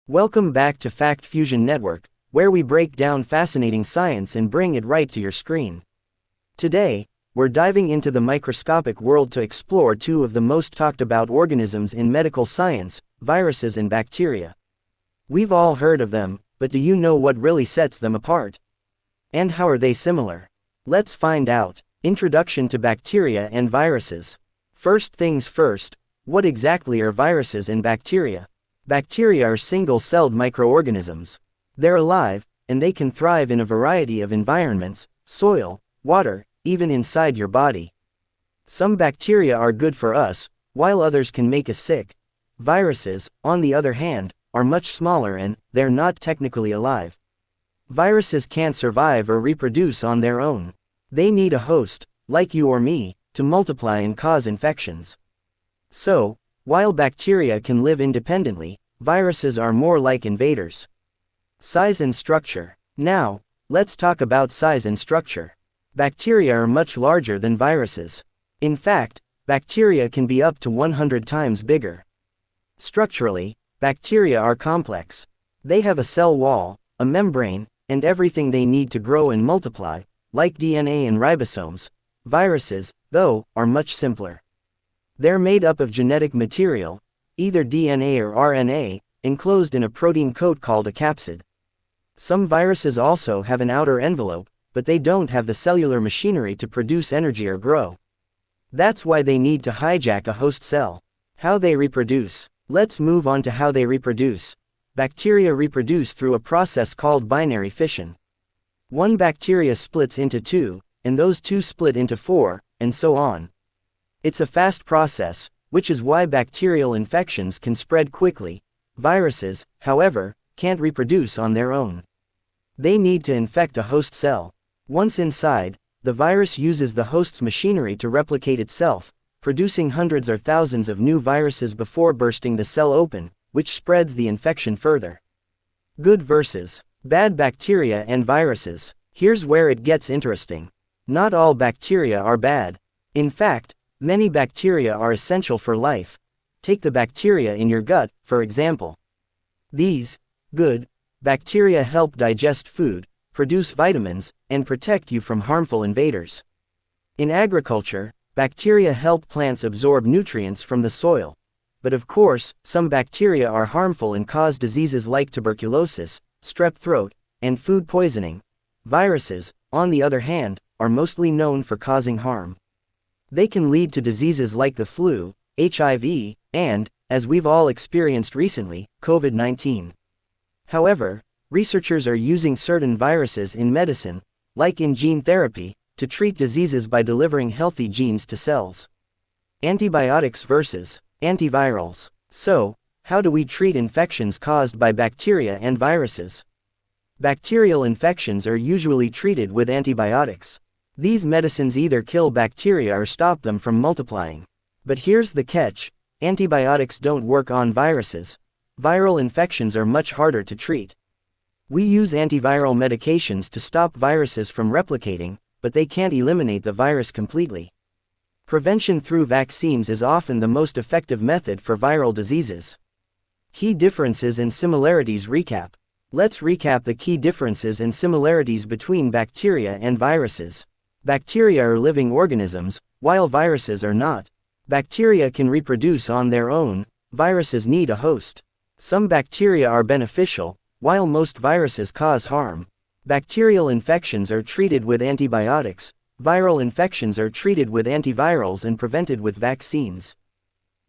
Welcome back to Fact Fusion Network, where we break down fascinating science and bring it right to your screen. Today, we're diving into the microscopic world to explore two of the most talked about organisms in medical science, viruses and bacteria. We've all heard of them, but do you know what really sets them apart? And how are they similar? Let's find out. Introduction to bacteria and viruses. First things first, what exactly are viruses and bacteria? Bacteria are single-celled microorganisms. They're alive, and they can thrive in a variety of environments: soil, water, even inside your body. Some bacteria are good for us, while others can make us sick. Viruses, on the other hand, are much smaller and they're not technically alive. Viruses can't survive or reproduce on their own. They need a host, like you or me, to multiply and cause infections. So, while bacteria can live independently, viruses are more like invaders. Size and structure. Now, let's talk about size and structure. Bacteria are much larger than viruses. In fact, bacteria can be up to 100 times bigger. Structurally, bacteria are complex. They have a cell wall, a membrane, and everything they need to grow and multiply, like DNA and ribosomes. Viruses, though, are much simpler. They're made up of genetic material, either DNA or RNA, enclosed in a protein coat called a capsid. Some viruses also have an outer envelope, but they don't have the cellular machinery to produce energy or grow. That's why they need to hijack a host cell. How they reproduce. Let's move on to how they reproduce. Bacteria reproduce through a process called binary fission. One bacteria splits into two, and those two split into four, and so on. It's a fast process, which is why bacterial infections can spread quickly. Viruses, however, can't reproduce on their own. They need to infect a host cell. Once inside, the virus uses the host's machinery to replicate itself, producing hundreds or thousands of new viruses before bursting the cell open, which spreads the infection further. Good versus bad bacteria and viruses. Here's where it gets interesting. Not all bacteria are bad. In fact, many bacteria are essential for life. Take the bacteria in your gut, for example. These good bacteria help digest food, produce vitamins, and protect you from harmful invaders. In agriculture, bacteria help plants absorb nutrients from the soil. But of course, some bacteria are harmful and cause diseases like tuberculosis, strep throat, and food poisoning. Viruses, on the other hand, are mostly known for causing harm. They can lead to diseases like the flu, HIV, and, as we've all experienced recently, COVID-19. However, researchers are using certain viruses in medicine, like in gene therapy, to treat diseases by delivering healthy genes to cells. Antibiotics versus antivirals. So, how do we treat infections caused by bacteria and viruses? Bacterial infections are usually treated with antibiotics. These medicines either kill bacteria or stop them from multiplying. But here's the catch: antibiotics don't work on viruses. Viral infections are much harder to treat. We use antiviral medications to stop viruses from replicating, but they can't eliminate the virus completely. Prevention through vaccines is often the most effective method for viral diseases. Key differences and similarities recap. Let's recap the key differences and similarities between bacteria and viruses. Bacteria are living organisms, while viruses are not. Bacteria can reproduce on their own, viruses need a host. Some bacteria are beneficial, while most viruses cause harm. Bacterial infections are treated with antibiotics, viral infections are treated with antivirals and prevented with vaccines.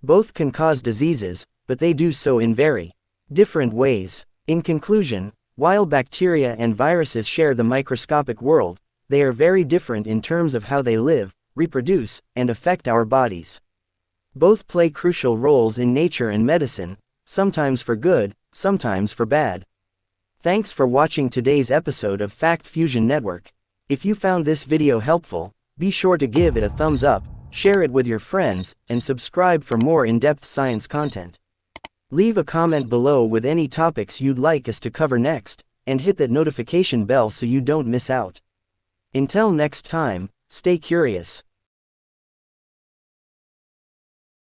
Both can cause diseases, but they do so in very different ways. In conclusion, while bacteria and viruses share the microscopic world, they are very different in terms of how they live, reproduce, and affect our bodies. Both play crucial roles in nature and medicine, sometimes for good, sometimes for bad. Thanks for watching today's episode of Fact Fusion Network. If you found this video helpful, be sure to give it a thumbs up, share it with your friends, and subscribe for more in-depth science content. Leave a comment below with any topics you'd like us to cover next, and hit that notification bell so you don't miss out. Until next time, stay curious.